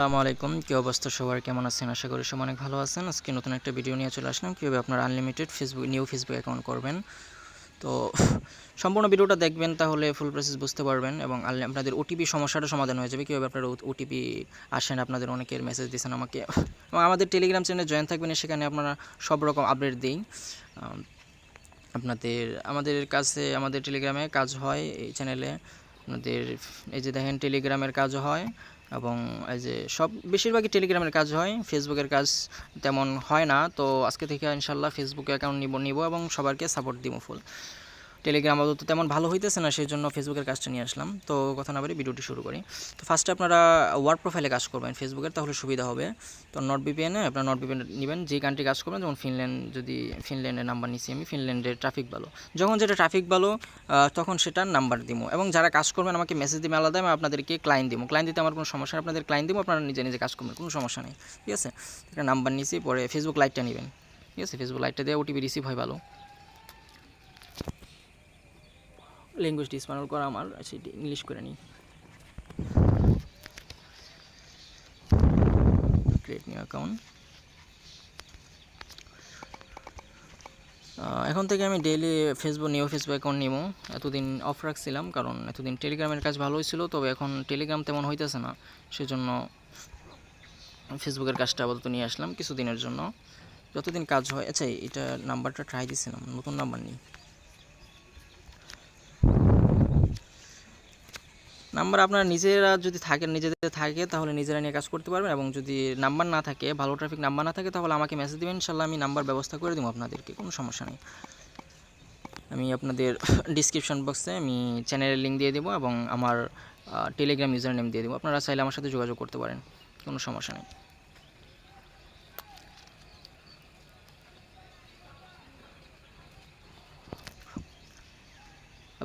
আসসালামু আলাইকুম, কি অবস্থা সবার, কেমন আছেন? আশা করি সবাই অনেক ভালো আছেন। আজকে নতুন একটা ভিডিও নিয়ে চলে আসলাম কীভাবে আপনারা আনলিমিটেড নিউ ফেসবুক অ্যাকাউন্ট করবেন। তো সম্পূর্ণ ভিডিওটা দেখবেন, তাহলে ফুল প্রসেস বুঝতে পারবেন এবং আপনাদের ওটিপি সমস্যাটা সমাধান হয়ে যাবে। কীভাবে আপনারা ওটিপি আসেন, আপনাদের অনেকের মেসেজ দিয়েছেন আমাকে, এবং আমাদের টেলিগ্রাম চ্যানেলে জয়েন থাকবেন, সেখানে আপনারা সব রকম আপডেট দিই। আমাদের কাছে আমাদের টেলিগ্রামে কাজ হয়, এই চ্যানেলে আপনাদের এই যে দেখেন টেলিগ্রামের কাজ হয়, এবং এই যে সব বেশিরভাগই টেলিগ্রামের কাজ হয়, ফেসবুকের কাজ তেমন হয় না। তো আজকে থেকে ইনশাল্লাহ ফেসবুকে অ্যাকাউন্ট নিব এবং সবাইকে সাপোর্ট দিব ফুল। টেলিগ্রাম আদৌ তো তেমন ভালো হইতেছে না, সেই জন্য ফেসবুকের কাজটা নিয়ে আসলাম। তো কথা না বলে ভিডিওটি শুরু করি। তো ফার্স্টে আপনারা ওয়ার্ক প্রোফাইলে কাজ করবেন ফেসবুকের, তাহলে সুবিধা হবে। তো নট ভিপিএনে আপনারা নট ভিপিএন নেবেন, যে কান্ট্রি কাজ করবেন, যেমন ফিনল্যান্ড, যদি ফিনল্যান্ডের নাম্বার নিচ্ছি আমি, ফিনল্যান্ডের ট্রাফিক ভালো, যখন যেটা ট্রাফিক ভালো তখন সেটার নাম্বার দিব। এবং যারা কাজ করবেন আমাকে মেসেজ দিবেন আলাদা, আমি আপনাদেরকে ক্লায়েন্ট দিব। ক্লায়েন্ট দিতে আমার কোনো সমস্যা নেই, আপনাদের ক্লায়েন্ট দিব, আপনারা নিজে নিজে কাজ করবেন, কোনো সমস্যা নেই। ঠিক আছে, একটা নাম্বার নিচ্ছি, পরে ফেসবুক লাইটটা নেবেন। ঠিক আছে, ফেসবুক লাইটটা দিয়ে ওটিপি রিসিভ হয় ভালো। ল্যাঙ্গুয়েজটি স্প্যানল করা আমার, সেটি ইংলিশ করে নিই। Create new account. এখন থেকে আমি ডেইলি নিউ ফেসবুক অ্যাকাউন্ট নিব। এতদিন অফ রাখছিলাম, কারণ এতদিন টেলিগ্রামের কাজ ভালো হয়েছিল, তবে এখন টেলিগ্রাম তেমন হইতেছে না, সেজন্য ফেসবুকের কাজটা আপাতত নিয়ে আসলাম কিছুদিনের জন্য, যতদিন কাজ হয়। আচ্ছা, এটা নাম্বারটা ট্রাই দিছিলাম, নতুন নাম্বার নিই। নাম্বার আপনারা নিজেরা যদি নিজেদের থাকে তাহলে নিজেরা নিয়ে কাজ করতে পারবেন, এবং যদি নাম্বার না থাকে, ভালো ট্রাফিক নাম্বার না থাকে, তাহলে আমাকে মেসেজ দেবেন, ইনশাল্লাহ আমি নাম্বার ব্যবস্থা করে দেবো আপনাদেরকে, কোনো সমস্যা নেই। আমি আপনাদের ডিসক্রিপশন বক্সে আমি চ্যানেলের লিঙ্ক দিয়ে দেবো এবং আমার টেলিগ্রাম ইউজার নেম দিয়ে দেবো, আপনারা চাইলে আমার সাথে যোগাযোগ করতে পারেন, কোনো সমস্যা নেই।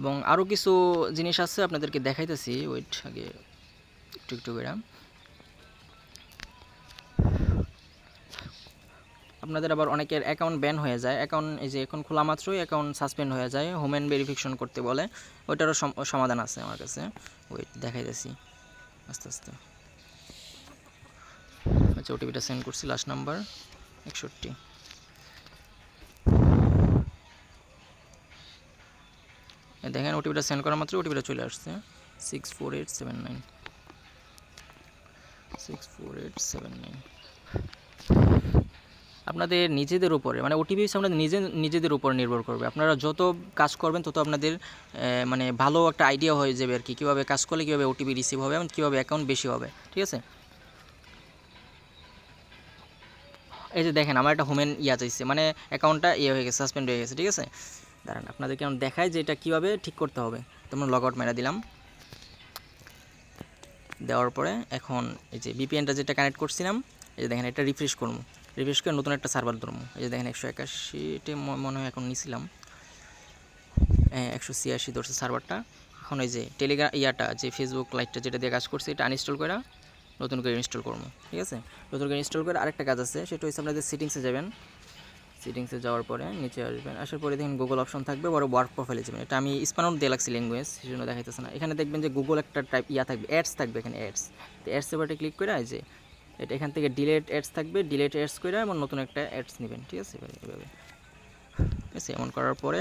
এবং আরও কিছু জিনিস আছে আপনাদেরকে দেখাইতেছি, ওয়েট, আগে একটু একটু করে। আপনাদের আবার অনেকের অ্যাকাউন্ট ব্যান হয়ে যায়, অ্যাকাউন্ট এই যে এখন খোলা মাত্রই অ্যাকাউন্ট সাসপেন্ড হয়ে যায়, হোমেন ভেরিফিকেশন করতে বলে, ওইটারও সমাধান আছে আমার কাছে, ওয়েট দেখাইতেছি আস্তে আস্তে। আচ্ছা, ওটিপিটা সেন্ড করছি, লাস্ট নাম্বার 61। দেখেন ওটিপিটা সেন্ড করা মাত্র ওটিপিটা চলে আসছে, 64879 64879। আপনাদের নিজেদের উপরে, মানে ওটিপি আপনাদের নিজেদের উপর নির্ভর করবে। আপনারা যত কাজ করবেন তত আপনাদের মানে ভালো একটা আইডিয়া হয়ে যাবে আর কি, কীভাবে কাজ করলে কীভাবে ওটিপি রিসিভ হবে এবং কীভাবে অ্যাকাউন্ট বেশি হবে। ঠিক আছে, এই যে দেখেন আমার একটা হোমেন চাইছে, মানে অ্যাকাউন্টটা হয়ে গেছে, সাসপেন্ড হয়ে গেছে। ঠিক আছে, দাঁড়ান আপনাদেরকে আমি দেখাই যে এটা কীভাবে ঠিক করতে হবে। তোমরা লগ আউট মেরা দিলাম, দেওয়ার পরে এখন এই যে ভিপিএনটা যেটা কানেক্ট করছিলাম, এই যে দেখেন এটা রিফ্রেশ করবো, রিফ্রেশ করে নতুন একটা সার্ভার ধরবো। এই যে দেখেন 181 মনে হয় এখন নিছিলাম, 186 ধরছে সার্ভারটা। এখন এই যে টেলিগ্রাম যে ফেসবুক লাইটটা যেটা দিয়ে কাজ করছে, এটা আনইনস্টল করে নতুন করে ইনস্টল করবো। ঠিক আছে, নতুন করে ইনস্টল করে আরেকটা কাজ আছে, সেটা হচ্ছে আপনাদের সেটিংসে যাবেন। সেটিংসে যাওয়ার পরে নিচে আসবেন, আসার পরে দেখেন গুগল অপশন থাকবে, বড় ওয়ার্ক প্রোফাইলে যাবেন। এটা আমি স্প্যানআউট দিয়ে লাগছি ল্যাঙ্গুয়েজ, সেই জন্য দেখাইতেছে না। এখানে দেখবেন যে গুগল একটা টাইপ থাকবে, অ্যাডস থাকবে এখানে, অ্যাডস। তো অ্যাডস এবারে ক্লিক করে যে এটা এখান থেকে ডিলেট অ্যাডস থাকবে, ডিলেট অ্যাডস করে এবং নতুন একটা অ্যাডস নেবেন। ঠিক আছে, এভাবে। ঠিক আছে, এমন করার পরে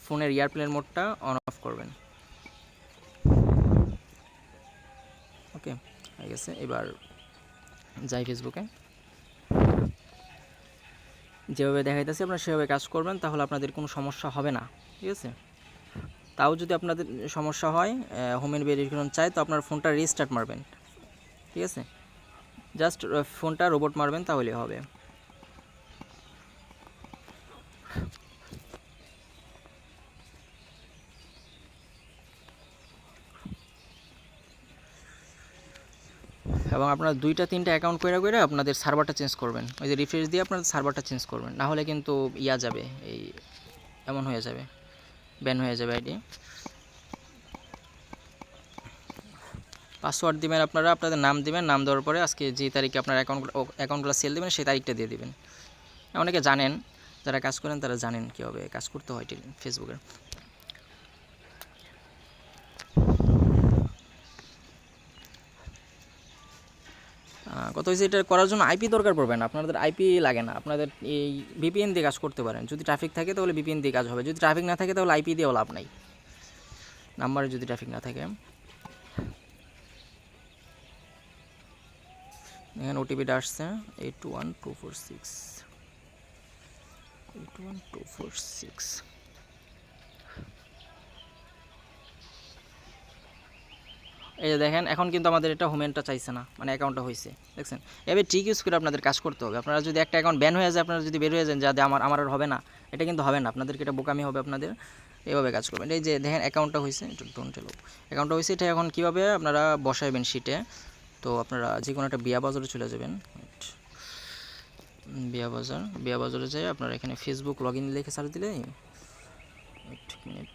ফোনের এয়ারপ্লেন মোডটা অন অফ করবেন। ওকে, হয়ে গেছে। এবার যাই ফেসবুকে, যেভাবে দেখাইতেছি আপনারা সেভাবে কাজ করবেন, তাহলে আপনাদের কোনো সমস্যা হবে না। ঠিক আছে, তাও যদি আপনাদের সমস্যা হয়, হোমেন ভেরিফিকেশন চাই, তো আপনার ফোনটা রিস্টার্ট মারবেন। ঠিক আছে, জাস্ট ফোনটা রোবট মারবেন, তাহলে হবে। এবং আপনারা 2-3টা অ্যাকাউন্ট করে আপনাদের সার্ভারটা চেঞ্জ করবেন, ওই যে রিফ্রেশ দিয়ে আপনাদের সার্ভারটা চেঞ্জ করবেন, না হলে কিন্তু যাবে, এই এমন হয়ে যাবে, ব্যান হয়ে যাবে আইডি। পাসওয়ার্ড দিবেন আপনারা, আপনাদের নাম দিবেন, নাম দেওয়ার পরে আজকে যে তারিখে আপনার অ্যাকাউন্টগুলো সেল দেবেন সেই তারিখটা দিয়ে দিবেন। অনেকে জানেন, যারা কাজ করেন তারা জানেন কীভাবে কাজ করতে হয় ফেসবুকের। কথা হচ্ছে এটা করার জন্য আইপি দরকার পড়বে না, আপনাদের আইপি লাগে না, আপনাদের এই ভিপিএন দিয়ে কাজ করতে পারেন। যদি ট্রাফিক থাকে তাহলে ভিপিএন দিয়ে কাজ হবে, যদি ট্রাফিক না থাকে তাহলে আইপি দিয়েও লাভ নাই, নাম্বারে যদি ট্রাফিক না থাকে। এখানে ওটিপিটা আসছে 812446 812446। এই যে দেখেন এখন কিন্তু আমাদের এটা হোমেনটা চাইছে না, মানে অ্যাকাউন্টটা হয়েছে, দেখছেন। এবার ঠিক ইউজ করে আপনাদের কাজ করতে হবে। আপনারা যদি একটা অ্যাকাউন্ট ব্যান হয়ে যায়, আপনারা যদি বের হয়ে যান যে আমার আর হবে না, এটা কিন্তু হবে না, আপনাদেরকে এটা বোকামি হবে আপনাদের। এভাবে কাজ করবেন। এই যে দেখেন অ্যাকাউন্টটা হয়েছে, এটা ডোন্ট এলো, অ্যাকাউন্টটা হয়েছে। এটা এখন কীভাবে আপনারা বসাইবেন শিটে, তো আপনারা যে কোনো একটা বিয়া বাজারে চলে যাবেন। বিয়া বাজারে যেয়ে আপনারা এখানে ফেসবুক লগ ইন লিখে সার্চ দিলে মিনিট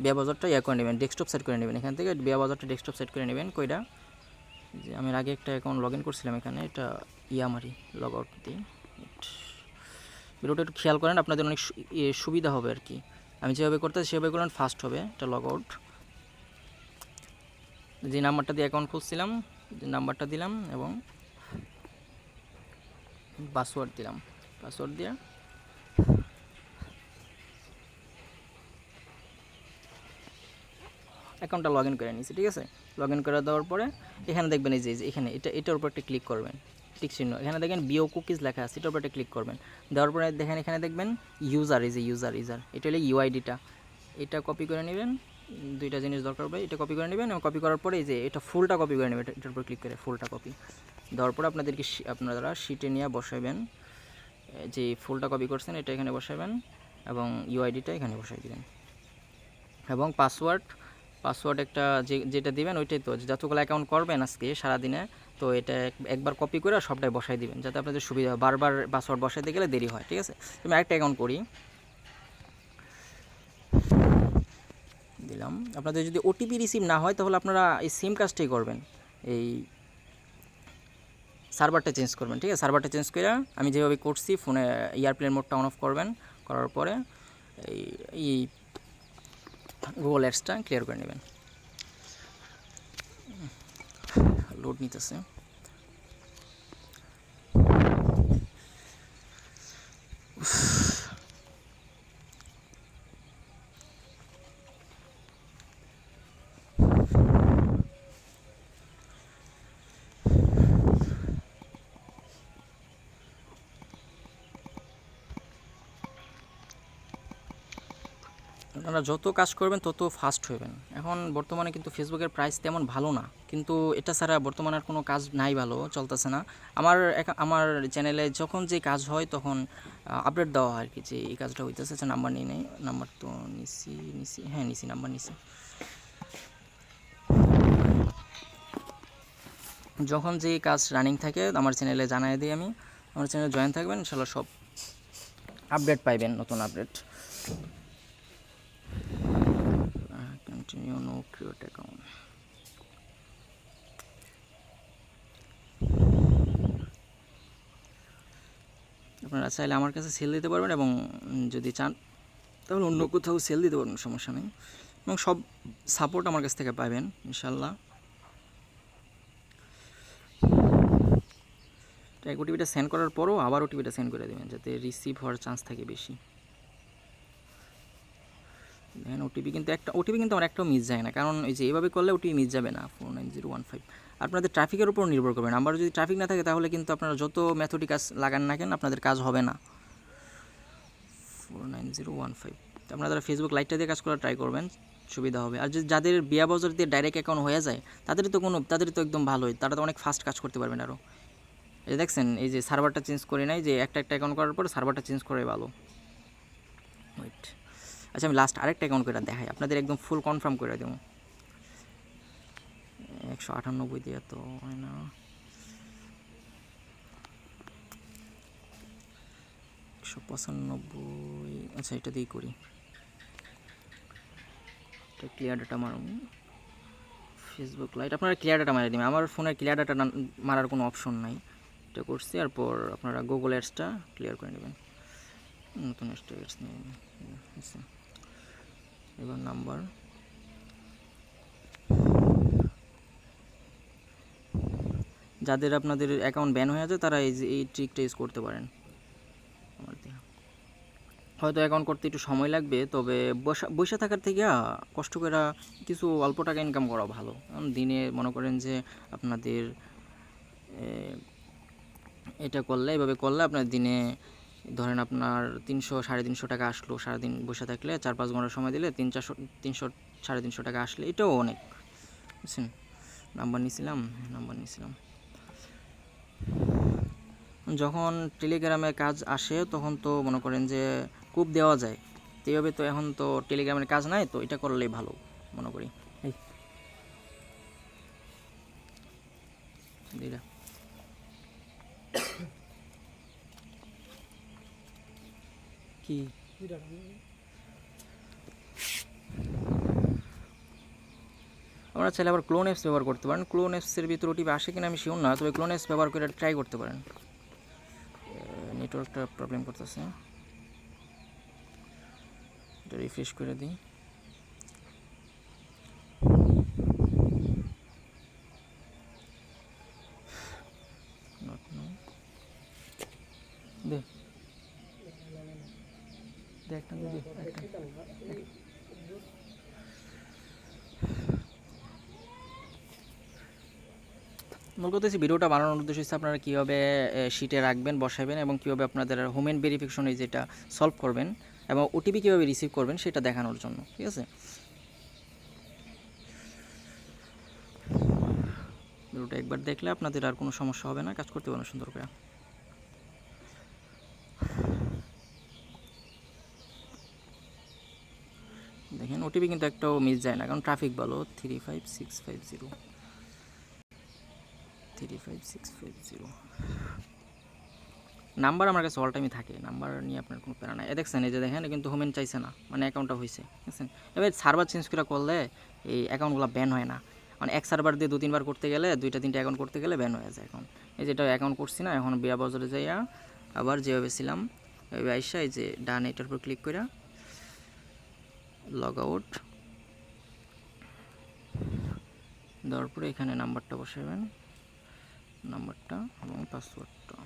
বিয়া বাজারটা করে নেবেন, ডেস্কটপ সেট করে নেবেন। এখান থেকে বিয়া বাজারটা ডেস্কটপ সেট করে নেবেন। কইটা যে আমি আগে একটা অ্যাকাউন্ট লগ ইন করছিলাম এখানে, এটা মারি লগ আউট দিই। ভিডিওটা একটু খেয়াল করেন, আপনাদের অনেক সুবিধা হবে আর কি। আমি যেভাবে করতে সেভাবে করেন, ফাস্ট হবে। এটা লগ আউট, যে নাম্বারটা দিয়ে অ্যাকাউন্ট খুঁজছিলাম, যে নাম্বারটা দিলাম এবং পাসওয়ার্ড দিলাম। পাসওয়ার্ড দিয়ে অ্যাকাউন্টটা লগ ইন করে নিয়েছি, ঠিক আছে। লগ ইন করে দেওয়ার পরে এখানে দেখবেন এই যে এখানে এটার উপর একটা ক্লিক করবেন, টিক চিহ্ন, এখানে দেখেন বিও কুকিজ লেখা আছে, এটার উপর একটা ক্লিক করবেন। দেওয়ার পরে দেখেন এখানে দেখবেন ইউজার, এই যে ইউজার এটা হলো ইউআইডিটা, এটা কপি করে নেবেন। দুইটা জিনিস দরকার হবে, এটা কপি করে নেবেন এবং কপি করার পরে এই যে এটা ফুলটা কপি করে নেবেন, এটার উপর ক্লিক করে ফুলটা কপি দেওয়ার পরে আপনারা শিটে নিয়ে বসাবেন। যে ফুলটা কপি করছেন এটা এখানে বসাবেন এবং ইউআইডিটা এখানে বসাই দিবেন এবং পাসওয়ার্ড একটা যেটা দিবেন ওইটাই, তো যতগুলো অ্যাকাউন্ট করবেন আজকে সারাদিনে, তো এটা একবার কপি করে সবটাই বসাই দিবেন, যাতে আপনাদের সুবিধা হয়। বারবার পাসওয়ার্ড বসাইতে গেলে দেরি হয়, ঠিক আছে। আমি আরেকটা অ্যাকাউন্ট করি, দিলাম। আপনাদের যদি ওটিপি রিসিভ না হয় তাহলে আপনারা এই সেম কাজটাই করবেন, এই সার্ভারটা চেঞ্জ করবেন, ঠিক আছে। সার্ভারটা চেঞ্জ করে আমি যেভাবে করছি ফোনে এয়ারপ্লেন মোডটা অন অফ করবেন, করার পরে এই গুগল অ্যাডসটা ক্লিয়ার করে নেবেন। লোড নিতেছে। আপনারা যত কাজ করবেন তত ফাস্ট হবেন। এখন বর্তমানে কিন্তু ফেসবুকের প্রাইস তেমন ভালো না, কিন্তু এটা ছাড়া বর্তমানে আর কোনো কাজ নাই, ভালো চলতেছে না। আমার চ্যানেলে যখন যে কাজ হয় তখন আপডেট দেওয়া হয় আর কি, যে এই কাজটা হইতেছে। আচ্ছা নাম্বার নিয়ে নেই, নাম্বার তো নিছি, হ্যাঁ নিছি, নাম্বার নিছি। যখন যে কাজ রানিং থাকে আমার চ্যানেলে জানাই দিই আমি, আমার চ্যানেলে জয়েন থাকবেন, ইনশাল্লাহ সব আপডেট পাইবেন, নতুন update. Continue, no create account. আপনারা চাইলে আমার কাছে সেল দিতে পারবেন এবং যদি চান তাহলে অন্য কোথাও সেল দিতে পারবেন, সমস্যা নেই। এবং সব সাপোর্ট আমার কাছ থেকে পাবেন ইনশাল্লাহ। এক ওটিপিটা সেন্ড করার পরও আবার ওটিপিটা সেন্ড করে দেবেন, যাতে রিসিভ হওয়ার চান্স থাকে বেশি। দেখেন ওটিপি কিন্তু আমার একটাও মিস যায় না, কারণ এই যে এইভাবে করলে ওটিপি মিস যাবে না। 49015 আপনাদের ট্রাফিকের উপর নির্ভর করবেন। নাম্বার যদি ট্রাফিক না থাকে তাহলে কিন্তু আপনারা যত মেথডি কাজ লাগান না কেন আপনাদের কাজ হবে না। 49015 আপনারা ফেসবুক লাইটটা দিয়ে কাজ করার ট্রাই করবেন, সুবিধা হবে। আর যদি যাদের বিয়া বাজার দিয়ে ডাইরেক্ট অ্যাকাউন্ট হয়ে যায় তাদের তো একদম ভালোই, তারা তো অনেক ফাস্ট কাজ করতে পারবেন আরও। এই দেখছেন এই যে সার্ভারটা চেঞ্জ করে নাই, যে একটা অ্যাকাউন্ট করার পরে সার্ভারটা চেঞ্জ করে ভালো। ওয়েট, আচ্ছা আমি লাস্ট আরেকটা অ্যাকাউন্ট করে দেখাই, আপনাদের একদম ফুল কনফার্ম করে দেবো। 198 দিয়ে তো হয় না, 195। আচ্ছা এটা দিয়েই করি, এটা ক্লিয়ার ডাটা মারুন। ফেসবুক লাইট আপনারা ক্লিয়ার ডাটা মারিয়ে দেবেন, আমার ফোনে ক্লিয়ার ডাটা মারার কোনো অপশন নাই। এটা করছি, এরপর আপনারা গুগল অ্যাডসটা ক্লিয়ার করে নেবেন, নতুন অ্যাডস নিয়ে এবার নাম্বার যাদের আপনাদের অ্যাকাউন্ট ব্যান হয়ে যায় তারা এই ট্রিকটা ইউজ করতে পারেন। হয়তো অ্যাকাউন্ট করতে একটু সময় লাগবে, তবে বসে থাকার থেকে কষ্ট করে কিছু অল্প টাকা ইনকাম করা ভালো। দিনে মনে করেন যে আপনাদের এটা করলে, এভাবে করলে আপনার দিনে ধরেন আপনার 300-350 টাকা আসলো। সারাদিন বসে থাকলে 4-5 ঘন্টা সময় দিলে 300-350 টাকা আসলে এটাও অনেক, বুঝছেন। নাম্বার নিয়েছিলাম। যখন টেলিগ্রামে কাজ আসে তখন তো মনে করেন যে কূপ দেওয়া যায়, তো এইভাবে তো এখন তো টেলিগ্রামের কাজ নাই, তো এটা করলেই ভালো মনে করি। কি আমরা চাইলে আবার ক্লোন অ্যাপস ব্যবহার করতে পারেন। ক্লোন অ্যাপসের ভিতরে ওটিপি আসে কিনা আমি শিওর না, তবে ক্লোন অ্যাপস ব্যবহার করে ট্রাই করতে পারেন। নেটওয়ার্কটা প্রবলেম করতেছে, এটা রিফ্রেশ করে দিই। মূল কথা হচ্ছে ভিডিওটা বানানোর উদ্দেশ্য হচ্ছে আপনারা কীভাবে শিটে রাখবেন, বসাবেন এবং কীভাবে আপনাদের হোমেন ভেরিফিকেশন যেটা সলভ করবেন এবং ওটিপি কীভাবে রিসিভ করবেন সেটা দেখানোর জন্য, ঠিক আছে। ভিডিওটা একবার দেখলে আপনাদের আর কোনো সমস্যা হবে না, কাজ করতে পারবেন সুন্দর করে। দেখেন ওটিপি কিন্তু একটাও মিস যায় না, কারণ ট্রাফিক ভালো। 35650 নাম্বার আমার কাছে অল টাইমই থাকে, নাম্বার নিয়ে আপনার কোনো প্যারা নাই। দেখছেন এই যে দেখেন কিন্তু হোমেন চাইছে না, মানে অ্যাকাউন্টটা হয়েছে, বুঝছেন। এবার সার্ভার চেঞ্জ করে করলে এই অ্যাকাউন্টগুলো ব্যান হয় না, মানে এক সার্ভার দিয়ে 2-3 বার করতে গেলে 2-3টা অ্যাকাউন্ট করতে গেলে ব্যান হয়ে যায়। এখন এই যেটা অ্যাকাউন্ট করছি না, এখন বিয়া বাজারে যাইয়া আবার যেভাবে ছিলাম ওইভাবে আইসা এই যে ডান এটার উপর ক্লিক করে লগ আউট দেওয়ার পরে এখানে নাম্বারটা বসাবেন, নাম্বারটা এবং পাসওয়ার্ডটা।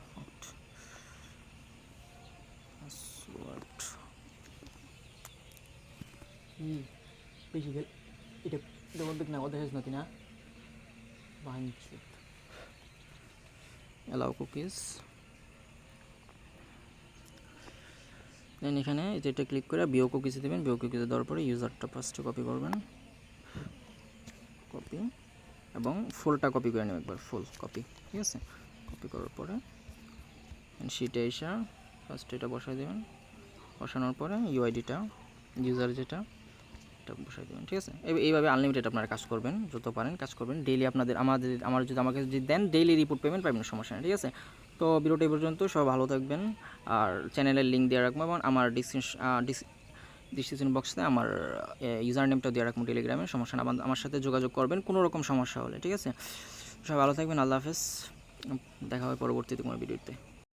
বেশি এটা বলবে না, ওদের হেজ নাতি না অ্যালাউ কুকিজ। দেন এখানে যেটা ক্লিক করে বিও কুকিজে দেবেন, বিও কুকিজে দেওয়ার পরে ইউজারটা ফার্স্টে কপি করবেন, কপি এবং ফুলটা কপি করে নেবেন, একবার ফুল কপি, ঠিক আছে। কপি করার পরে শিটে এসে ফার্স্ট এটা বসাই দেবেন, বসানোর পরে ইউআইডিটা ইউজার যেটা এটা বসাই দেবেন, ঠিক আছে। এইভাবে আনলিমিটেড আপনারা কাজ করবেন, যত পারেন কাজ করবেন। ডেইলি আমাকে যদি দেন ডেইলি রিপোর্ট পেমেন্ট পাবেন, সমস্যা নেই, ঠিক আছে। তো ভিডিওটা এই পর্যন্ত, সব ভালো থাকবেন। আর চ্যানেলের লিঙ্ক দিয়ে রাখবো এবং আমার ডিসক্রিপশন বক্সে আমার ইউজার নেমটা দিয়ে রাখবো টেলিগ্রামে, সমস্যা না, আমার সাথে যোগাযোগ করবেন কোনো রকম সমস্যা হলে, ঠিক আছে। সব ভালো থাকবেন, আল্লাহ হাফেজ, দেখা হবে পরবর্তীতে কোনো ভিডিওতে।